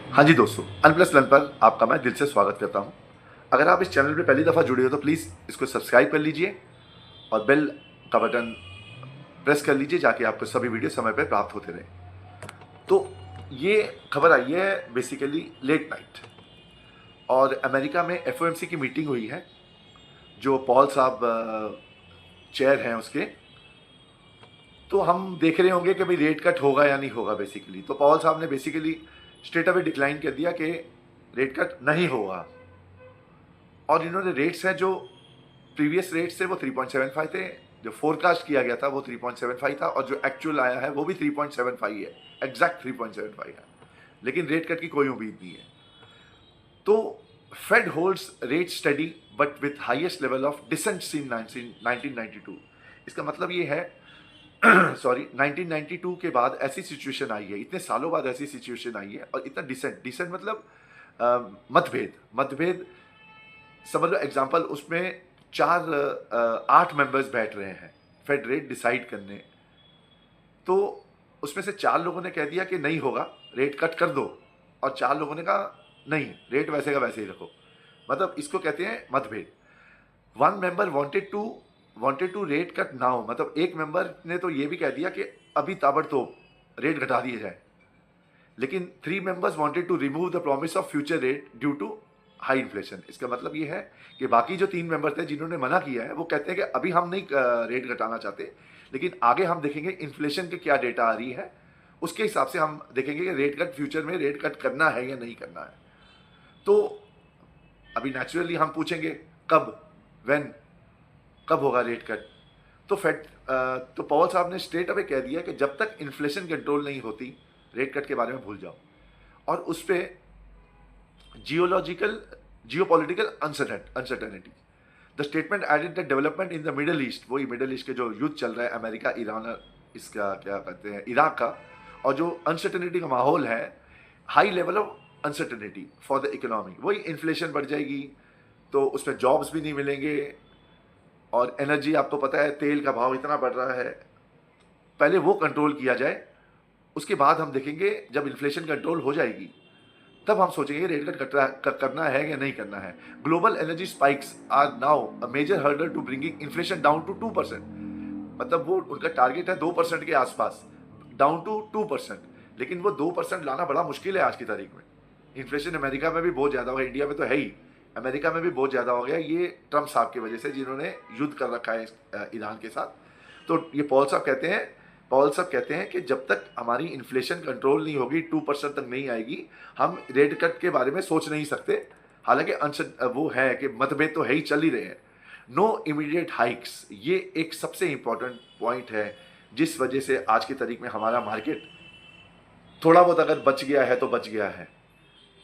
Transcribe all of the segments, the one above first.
हाँ जी दोस्तों, अनप्लस लर्न पर आपका मैं दिल से स्वागत करता हूँ। अगर आप इस चैनल पे पहली दफ़ा जुड़े हो तो प्लीज़ इसको सब्सक्राइब कर लीजिए और बेल का बटन प्रेस कर लीजिए ताकि आपको सभी वीडियो समय पे प्राप्त होते रहें। तो ये खबर आई है बेसिकली लेट नाइट, और अमेरिका में एफओएमसी की मीटिंग हुई है, जो पॉल साहब चेयर हैं उसके। तो हम देख रहे होंगे कि भाई रेट कट होगा या नहीं होगा बेसिकली। तो पॉल साहब ने बेसिकली स्ट्रेट अवे डिक्लाइन कर दिया कि रेट कट नहीं होगा, और इन्होंने रेट्स हैं जो प्रीवियस रेट्स थे वो 3.75 थे, जो फोरकास्ट किया गया था वो 3.75 था, और जो एक्चुअल आया है वो भी 3.75 है, एग्जैक्ट 3.75 है। लेकिन रेट कट की कोई उम्मीद नहीं है। तो Fed holds rate steady but with highest level of dissent since 1992। इसका मतलब ये है सॉरी 1992 के बाद ऐसी सिचुएशन आई है, इतने सालों बाद ऐसी सिचुएशन आई है, और इतना डिसेंट डिसेंट मतलब मतभेद मतभेद समझ लो। एग्जाम्पल उसमें 8 मेंबर्स बैठ रहे हैं फेड रेट डिसाइड करने। तो उसमें से 4 लोगों ने कह दिया कि नहीं होगा, रेट कट कर दो, और 4 लोगों ने कहा नहीं, रेट वैसे का वैसे ही रखो। मतलब इसको कहते हैं मतभेद। One member wanted to rate cut now, मतलब एक मेंबर ने तो ये भी कह दिया कि अभी ताबड़तोड़ रेट घटा दिए जाए। लेकिन 3 members wanted to remove the promise of future rate due to high inflation. इसका मतलब ये है कि बाकी जो 3 मेंबर थे जिन्होंने मना किया है वो कहते हैं कि अभी हम नहीं रेट घटाना चाहते, लेकिन आगे हम देखेंगे इन्फ्लेशन के क्या डेटा आ रही है, उसके हिसाब से हम देखेंगे कि रेट कट फ्यूचर में रेट कट करना है या नहीं करना है। तो अभी नेचुरली हम पूछेंगे कब, व्हेन, कब होगा रेट कट। तो तो पॉल साहब ने स्ट्रेट अवे कह दिया कि जब तक इन्फ्लेशन कंट्रोल नहीं होती रेट कट के बारे में भूल जाओ। और उस पर geopolitical uncertainty. The statement added the development in the Middle East, वही मिडल ईस्ट के जो युद्ध चल रहा है अमेरिका ईरान, इसका क्या कहते हैं, इराक का, और जो अनसर्टेनिटी का माहौल है, high level of uncertainty for the economy, वही इन्फ्लेशन बढ़ जाएगी तो उसमें जॉब्स भी नहीं मिलेंगे। और एनर्जी, आपको पता है तेल का भाव इतना बढ़ रहा है, पहले वो कंट्रोल किया जाए, उसके बाद हम देखेंगे जब इन्फ्लेशन कंट्रोल हो जाएगी तब हम सोचेंगे रेट कट करना है या नहीं करना है। Global energy spikes are now a major hurdle to bringing inflation down to 2%। मतलब वो उनका टारगेट है 2% के आसपास, डाउन टू 2%। लेकिन वो 2% लाना बड़ा मुश्किल है आज की तारीख में। इन्फ्लेशन अमेरिका में भी बहुत ज़्यादा हो गया, इंडिया में तो है ही, अमेरिका में भी बहुत ज़्यादा हो गया, ये ट्रम्प साहब की वजह से, जिन्होंने युद्ध कर रखा है ईरान के साथ। तो ये पॉल साहब कहते हैं कि जब तक हमारी इन्फ्लेशन कंट्रोल नहीं होगी, 2% तक नहीं आएगी, हम रेट कट के बारे में सोच नहीं सकते। हालांकि वो है कि मतभेद तो है ही, चल ही रहे हैं। नो इमीडिएट हाइक्स, ये एक सबसे इंपॉर्टेंट पॉइंट है, जिस वजह से आज की तारीख में हमारा मार्केट थोड़ा बहुत अगर बच गया है तो बच गया है,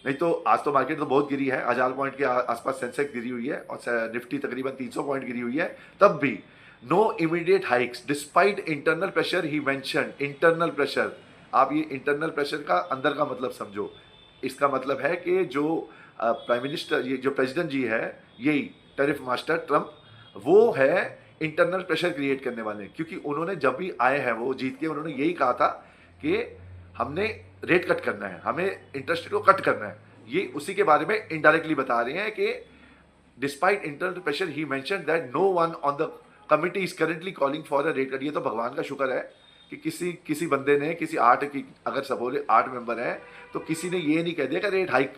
नहीं तो आज तो मार्केट तो बहुत गिरी है, 1000 पॉइंट के आसपास सेंसेक्स गिरी हुई है, और निफ्टी तकरीबन 300 पॉइंट गिरी हुई है। तब भी no immediate hikes despite internal pressure, he mention internal pressure. आप ये इंटरनल प्रेशर का अंदर का मतलब समझो। इसका मतलब है कि जो प्राइम मिनिस्टर, ये जो प्रेसिडेंट जी है, यही टैरिफ मास्टर ट्रम्प, वो है इंटरनल प्रेशर क्रिएट करने वाले। क्योंकि उन्होंने जब भी आए हैं वो जीत के, उन्होंने यही कहा था कि हमने रेट कट करना है, हमें इंटरेस्ट रेट को कट करना है। ये उसी के बारे में इनडायरेक्टली बता रहे हैं कि despite internal pressure, he mention that no one on the committee is currently calling for a rate cut. ये तो भगवान का शुक्र है कि किसी बंदे ने, किसी 8 की, अगर सपोज 8 मेंबर हैं तो किसी ने ये नहीं कह दिया कि रेट हाइक।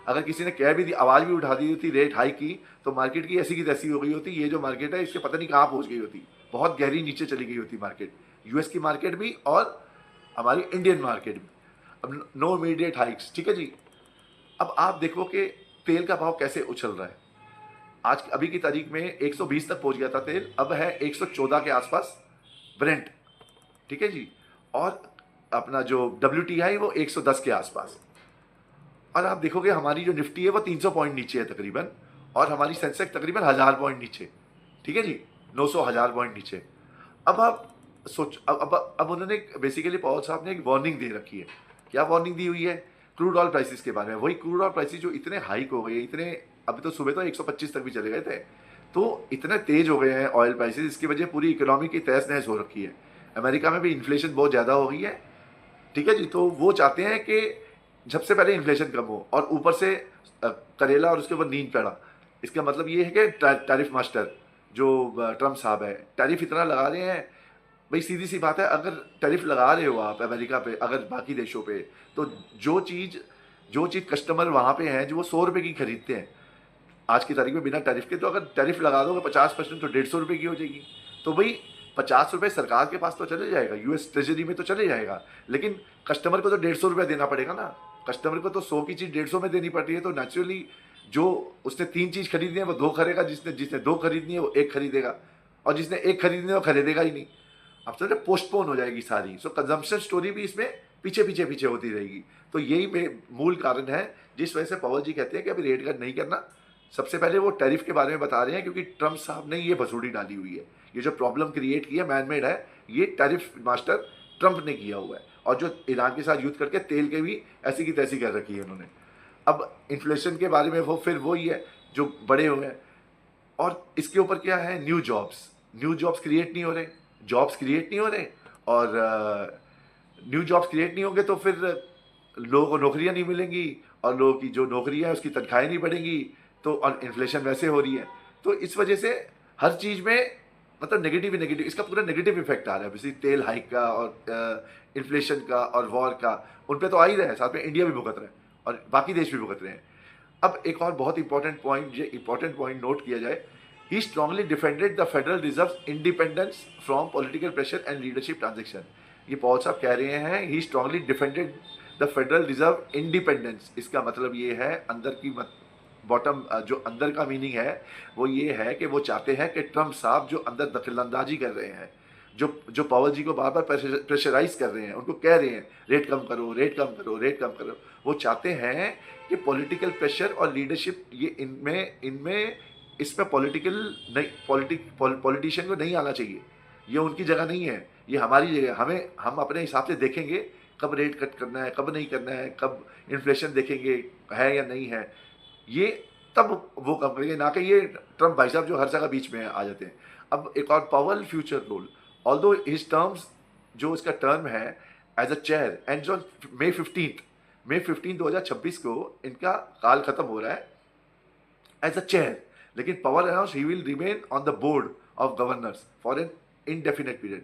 अगर किसी ने कह भी दी, आवाज़ भी उठा दी होती रेट हाइक की, तो मार्केट की ऐसी की तैसी हो गई होती। ये जो मार्केट है इसके पता नहीं कहाँ पहुँच गई होती, बहुत गहरी नीचे चली गई होती मार्केट, यूएस की मार्केट भी और हमारी इंडियन मार्केट भी। अब नो इमीडिएट हाइक्स, ठीक है जी। अब आप देखो कि तेल का भाव कैसे उछल रहा है। आज अभी की तारीख में 120 तक पहुंच गया था तेल, अब है 114 के आसपास ब्रेंट, ठीक है जी। और अपना जो WTI वो 110 के आसपास। और आप देखोगे हमारी जो निफ्टी है वो 300 पॉइंट नीचे है तकरीबन, और हमारी सेंसेक्स तकरीबन 1000 पॉइंट नीचे, ठीक है जी, 900 1000 पॉइंट नीचे। अब आप सोच, अब उन्होंने बेसिकली पॉल साहब ने एक वार्निंग दे रखी है। क्या वार्निंग दी हुई है? क्रूड ऑयल प्राइसेस के बारे में। वही क्रूड ऑयल प्राइसेस जो इतने हाइक हो गए, इतने, अभी तो सुबह तो 125 तक भी चले गए थे, तो इतने तेज हो गए हैं ऑयल प्राइसेस, इसकी वजह पूरी इकोनॉमी की तहस नहस हो रखी है। अमेरिका में भी इन्फ्लेशन बहुत ज़्यादा हो गई है, ठीक है जी। तो वो चाहते हैं कि सबसे पहले इन्फ्लेशन कम हो और ऊपर से करेला और उसके ऊपर नींद पड़ा। इसका मतलब ये है कि टैरिफ मास्टर जो ट्रम्प साहब है, टैरिफ इतना लगा रहे हैं। भाई सीधी सी बात है, अगर टैरिफ लगा रहे हो आप अमेरिका पे, अगर बाकी देशों पे, तो जो चीज़ कस्टमर वहाँ पे हैं जो वो 100 रुपये की खरीदते हैं आज की तारीख में बिना टैरिफ के, तो अगर टैरिफ लगा दोगे 50% तो 150 रुपये की हो जाएगी। तो भाई 50 रुपये सरकार के पास तो चले जाएगा, यूएस ट्रेजरी में तो चले जाएगा, लेकिन कस्टमर को तो 150 रुपये देना पड़ेगा ना। कस्टमर को तो 100 की चीज़ 150 में देनी पड़ती है, तो नेचुरली जो उसने 3 चीज़ खरीदनी है वो 2 खरीदेगा, जिसने जिसने 2 खरीदनी है वो 1 खरीदेगा, और जिसने 1 खरीदनी है वो खरीदेगा ही नहीं। अब समझे, पोस्टपोन हो जाएगी सारी। सो कंजम्पशन स्टोरी भी इसमें पीछे पीछे पीछे होती रहेगी। तो यही मूल कारण है जिस वजह से पवन जी कहते हैं कि अभी रेट कट नहीं करना। सबसे पहले वो टैरिफ के बारे में बता रहे हैं, क्योंकि ट्रम्प साहब ने ये भसुड़ी डाली हुई है। ये जो प्रॉब्लम क्रिएट की है, मैनमेड है, ये टैरिफ मास्टर ट्रम्प ने किया हुआ है। और जो ईरान के साथ युद्ध करके तेल के भी ऐसी की तैसी कर रखी है उन्होंने। अब इन्फ्लेशन के बारे में वो फिर वही है जो बड़े हुए हैं। और इसके ऊपर क्या है, न्यू जॉब्स क्रिएट नहीं हो रहे, जॉब्स क्रिएट नहीं हो रहे, और न्यू जॉब्स क्रिएट नहीं होंगे तो फिर लोगों को नौकरियां नहीं मिलेंगी, और लोगों की जो नौकरियां है उसकी तनख्वाहें नहीं बढ़ेंगी, तो और इन्फ्लेशन वैसे हो रही है। तो इस वजह से हर चीज़ में मतलब नेगेटिव ही नेगेटिव, इसका पूरा नेगेटिव इफेक्ट आ रहा है। जैसे तेल हाइक का और इन्फ्लेशन का और वॉर का, उन पे तो आ ही रहा है, साथ में इंडिया भी भुगत रहा है और बाकी देश भी भुगत रहे हैं। अब एक और बहुत इंपॉर्टेंट पॉइंट नोट किया जाए, he strongly defended the Federal Reserve independence from political pressure and leadership transaction. ये पॉल साहब कह रहे हैं, he strongly defended the Federal Reserve independence. इसका मतलब ये है, अंदर की बॉटम जो अंदर का मीनिंग है वो ये है कि वो चाहते हैं कि ट्रम्प साहब जो अंदर दखलंदाजी कर रहे हैं, जो पावर जी को बार बार प्रेशराइज कर रहे हैं, उनको कह रहे हैं रेट कम करो, रेट कम करो, रेट कम करो, वो चाहते हैं कि पॉलिटिकल प्रेशर और लीडरशिप ये इसमें पॉलिटिशियन को नहीं आना चाहिए। ये उनकी जगह नहीं है, ये हमारी जगह। हम अपने हिसाब से देखेंगे कब रेट कट करना है, कब नहीं करना है, कब इन्फ्लेशन देखेंगे है या नहीं है, ये तब वो कम करेंगे, ना कि ये ट्रम्प भाई साहब जो हर जगह बीच में आ जाते हैं। अब एक और powerful future role, although his terms, जो इसका टर्म है as a chair, and on May 15 2026 को इनका काल खत्म हो रहा है एज अ चेयर, लेकिन Powell announce he will remain on the board of governors for an indefinite period.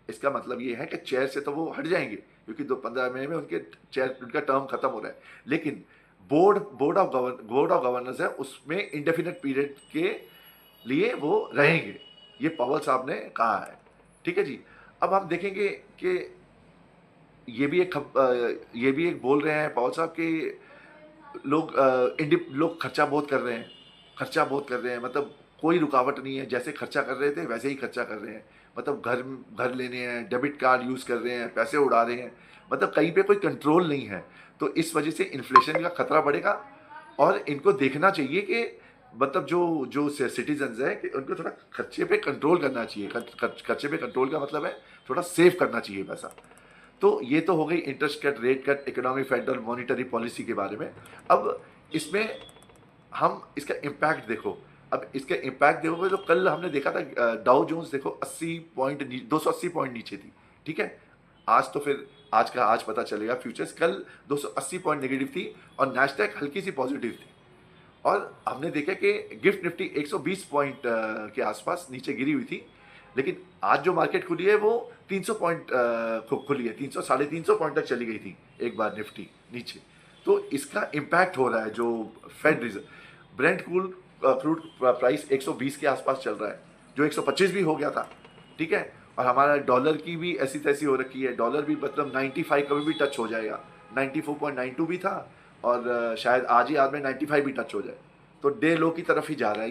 इसका मतलब ये है कि चेयर से तो वो हट जाएंगे, क्योंकि 15 मई में उनका टर्म खत्म हो रहा है, लेकिन बोर्ड ऑफ गवर्नर्स है, उसमें इंडेफिनेट पीरियड के लिए वो रहेंगे। ये पॉवल साहब ने कहा है, ठीक है जी। अब हम देखेंगे कि ये भी एक बोल रहे हैं पॉवल साहब कि लोग खर्चा बहुत कर रहे हैं, मतलब कोई रुकावट नहीं है, जैसे खर्चा कर रहे थे वैसे ही खर्चा कर रहे हैं। मतलब घर लेने हैं, डेबिट कार्ड यूज़ कर रहे हैं, पैसे उड़ा रहे हैं, मतलब कहीं पे कोई कंट्रोल नहीं है। तो इस वजह से इन्फ्लेशन का खतरा बढ़ेगा, और इनको देखना चाहिए कि मतलब जो सिटीजन्स हैं कि उनको थोड़ा खर्चे पे कंट्रोल करना चाहिए। खर्चे पे कंट्रोल का मतलब है थोड़ा सेव करना चाहिए पैसा। तो ये तो हो गई interest cut, rate cut, economic factor, monetary policy के बारे में। अब इसमें हम इसका इम्पैक्ट देखो। अब इसका इम्पैक्ट देखोगे तो कल हमने देखा था डाउ जोन्स देखो 280 पॉइंट नीचे थी, ठीक है। आज पता चलेगा फ्यूचर्स, कल 280 पॉइंट नेगेटिव थी और नैस्डैक हल्की सी पॉजिटिव थी। और हमने देखा कि गिफ्ट निफ्टी 120 पॉइंट के आसपास नीचे गिरी हुई थी, लेकिन आज जो मार्केट खुली है वो 300 पॉइंट खुली है, 300 350 पॉइंट तक चली गई थी एक बार निफ्टी नीचे। तो इसका इम्पैक्ट हो रहा है जो Fed Reserve. Brent crude price 120 के आसपास चल रहा है, जो 125 भी हो गया था, ठीक है। और हमारा डॉलर की भी ऐसी तैसी हो रखी है, डॉलर भी मतलब 95 कभी भी टच हो जाएगा, 94.92 भी था, और शायद आज में 95 भी टच हो जाए। तो डे लो की तरफ ही जा रहा है,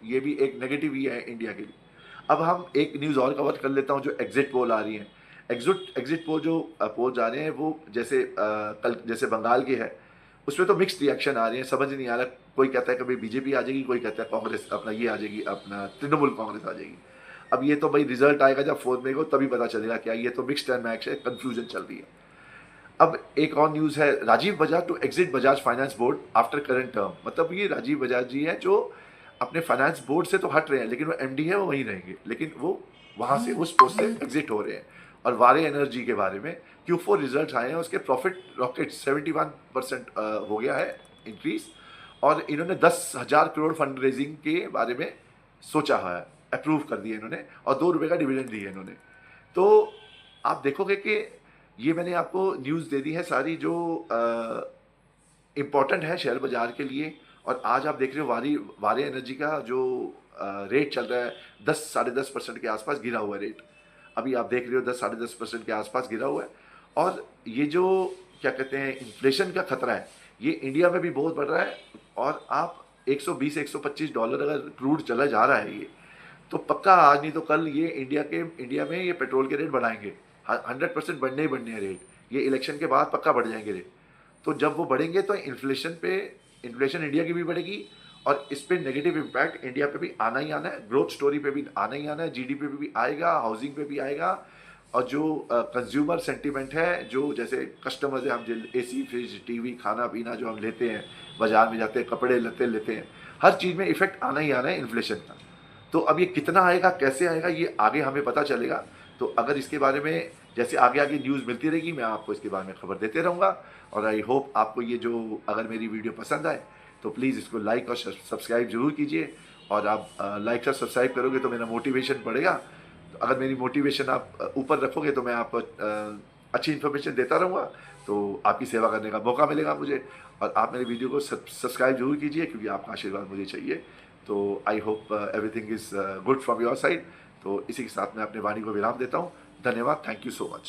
ये भी एक नेगेटिव ही है इंडिया के लिए। अब हम एक न्यूज़ और कवर कर लेता हूँ, जो एग्जिट पोल आ रही है। एग्जिट पोल जो पोल जा रहे हैं वो जैसे बंगाल के है, उसमें तो मिक्स्ड रिएक्शन आ रही है, समझ नहीं आ रहा। कोई कहता है कभी बीजेपी आ जाएगी, कोई कहता है कांग्रेस अपना ये आ जाएगी, अपना तृणमूल कांग्रेस आ जाएगी। अब ये तो भाई रिजल्ट आएगा जब 4 मई को, तभी पता चलेगा क्या। ये तो मिक्स्ड एंड मैच है, कन्फ्यूजन चल रही है। अब एक और न्यूज़ है, Rajiv Bajaj to exit Bajaj Finance board after current term. मतलब ये राजीव बजाज जी हैं जो अपने फाइनेंस बोर्ड से तो हट रहे हैं, लेकिन वो एमडी है, वो वहीं रहेंगे, लेकिन वो वहाँ से उस पोस्ट से एग्जिट हो रहे हैं। और वारे एनर्जी के बारे में Q4 रिजल्ट्स आए हैं, उसके प्रॉफिट रॉकेट 71% हो गया है इंक्रीज, और इन्होंने 10,000 करोड़ फंड रेजिंग के बारे में सोचा है, अप्रूव कर दिया इन्होंने, और ₹2 का डिविडेंड दिया इन्होंने। तो आप देखोगे कि ये मैंने आपको न्यूज़ दे दी है सारी जो इम्पॉर्टेंट है शेयर बाजार के लिए। और आज आप देख रहे हो वारे एनर्जी का जो रेट चल रहा है 10 साढ़े 10% के आसपास गिरा हुआ है रेट। अभी आप देख रहे हो 10 साढ़े 10% के आसपास गिरा हुआ है। और ये जो क्या कहते हैं इन्फ्लेशन का खतरा है, ये इंडिया में भी बहुत बढ़ रहा है। और आप $120-125 अगर क्रूड चला जा रहा है ये, तो पक्का आज नहीं तो कल ये इंडिया में ये पेट्रोल के रेट बढ़ाएंगे। 100% बढ़ने ही बढ़ने हैं रेट, ये इलेक्शन के बाद पक्का बढ़ जाएंगे रेट। तो जब वो बढ़ेंगे तो इन्फ्लेशन इंडिया की भी बढ़ेगी, और इस पे नेगेटिव इम्पैक्ट इंडिया पे भी आना ही आना है, ग्रोथ स्टोरी पे भी आना ही आना है, जीडीपी पे भी आएगा, हाउसिंग पे भी आएगा। और जो कंज्यूमर सेंटीमेंट है, जो जैसे कस्टमर्स है, हम जो एसी फ्रिज टीवी खाना पीना जो हम लेते हैं, बाजार में जाते हैं कपड़े लत्ते लेते हैं, हर चीज़ में इफेक्ट आना ही आना है इन्फ्लेशन का। तो अब ये कितना आएगा कैसे आएगा ये आगे हमें पता चलेगा। तो अगर इसके बारे में जैसे आगे आगे न्यूज़ मिलती रहेगी, मैं आपको इसके बारे में खबर देते रहूँगा। और आई होप आपको ये जो अगर मेरी वीडियो पसंद आए तो प्लीज़ इसको लाइक और सब्सक्राइब जरूर कीजिए। और आप लाइक और सब्सक्राइब करोगे तो मेरा मोटिवेशन बढ़ेगा। तो अगर मेरी मोटिवेशन आप ऊपर रखोगे तो मैं आपको अच्छी इन्फॉर्मेशन देता रहूँगा, तो आपकी सेवा करने का मौका मिलेगा मुझे। और आप मेरी वीडियो को सब्सक्राइब जरूर कीजिए, क्योंकि आपका आशीर्वाद मुझे चाहिए। तो I hope everything is good from your side. तो इसी के साथ मैं अपने वाणी को विराम देता हूँ। धन्यवाद, थैंक यू सो मच।